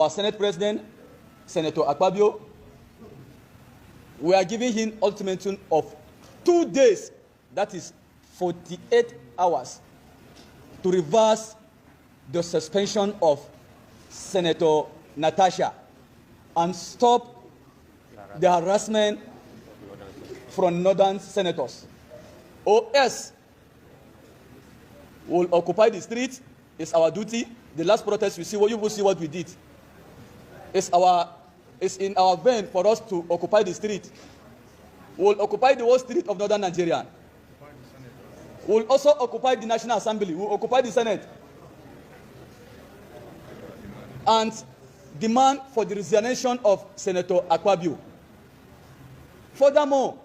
Our Senate President, Senator Akpabio, we are giving him ultimatum of 2 days, that is 48 hours, to reverse the suspension of Senator Natasha and stop the harassment from northern senators. Or else, we'll occupy the streets. It's our duty. The last protest, you will see what we did. It's in our vein for us to occupy the street. We'll occupy the whole street of northern Nigeria. We'll also occupy the National Assembly. We'll occupy the Senate. And demand for the resignation of Senator Akpabio. Furthermore,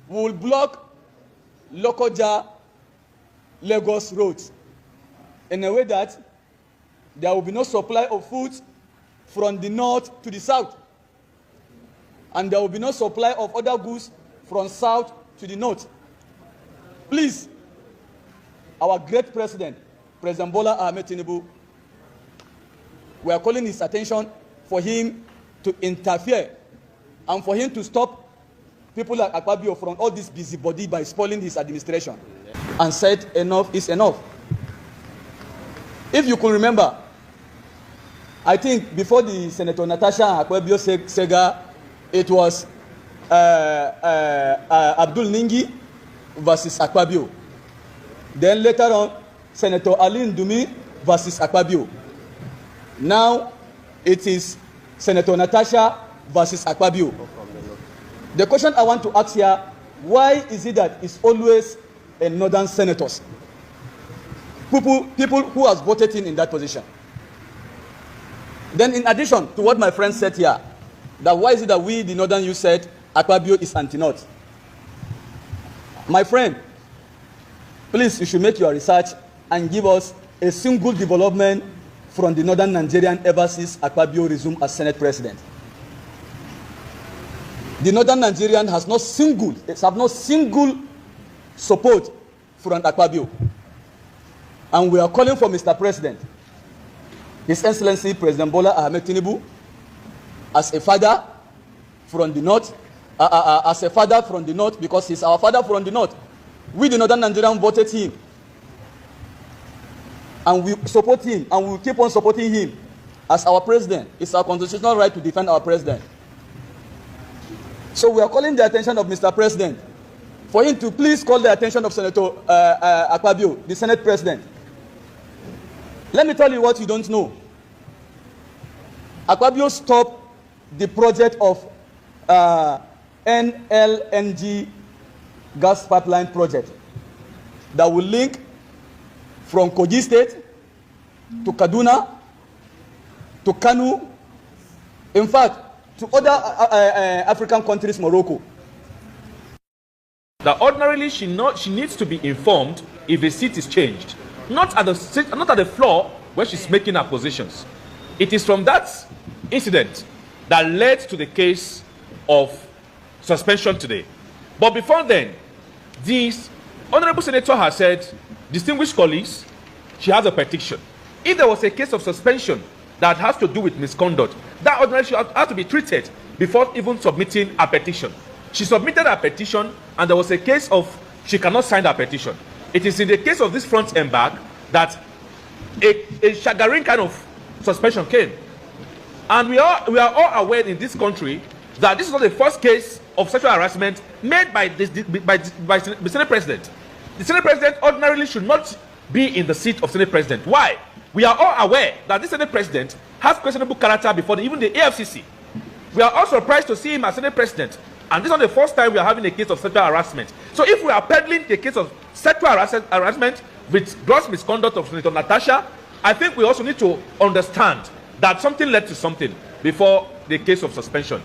we will block Lokoja Lagos roads in a way that there will be no supply of food from the north to the south, and there will be no supply of other goods from south to the north. Please, our great president, President Bola Ahmed Tinubu, we are calling his attention for him to interfere and for him to stop people like Akpabio from all this busybody by spoiling his administration, and said enough is enough. If you could remember, I think before the Senator Natasha and Akpabio Sega, it was Abdul Ningi versus Akpabio. Then later on, Senator Ali Ndumi versus Akpabio. Now it is Senator Natasha versus Akpabio. The question I want to ask here, why is it that it's always a northern senators? People who has voted in that position. Then in addition to what my friend said here, that why is it that we, the northern youth, said Akpabio is anti-north? My friend, please, you should make your research and give us a single development from the northern Nigerian ever since Akpabio resumed as Senate President. The northern Nigerian has not single support from Akpabio. And we are calling for Mr. President, His Excellency President Bola Ahmed Tinubu, as a father from the north, because he's our father from the north. We, the northern Nigerian, voted him. And we support him, and we will keep on supporting him as our president. It's our constitutional right to defend our president. So we are calling the attention of Mr. President for him to please call the attention of Senator Akpabio, the Senate President. Let me tell you what you don't know. Akpabio stopped the project of NLNG gas pipeline project that will link from Kogi State to Kaduna to Kanu, in fact, to other African countries, Morocco. That ordinarily she needs to be informed if a seat is changed, not at the floor where she's making her positions. It is from that incident that led to the case of suspension today. But before then, this honorable senator has said, distinguished colleagues, she has a petition. If there was a case of suspension that has to do with misconduct, that ordinarily should have to be treated before even submitting a petition. She submitted a petition, and there was a case of she cannot sign her petition. It is in the case of this front and back that a staggering kind of suspension came. And we are all aware in this country that this is not the first case of sexual harassment made by the Senate President. The Senate President ordinarily should not be in the seat of Senate President. Why? We are all aware that this Senate President has questionable character before even the AFCC. We are all surprised to see him as Senate President. And this is not the first time we are having a case of sexual harassment. So if we are peddling the case of sexual harassment with gross misconduct of Senator Natasha, I think we also need to understand that something led to something before the case of suspension.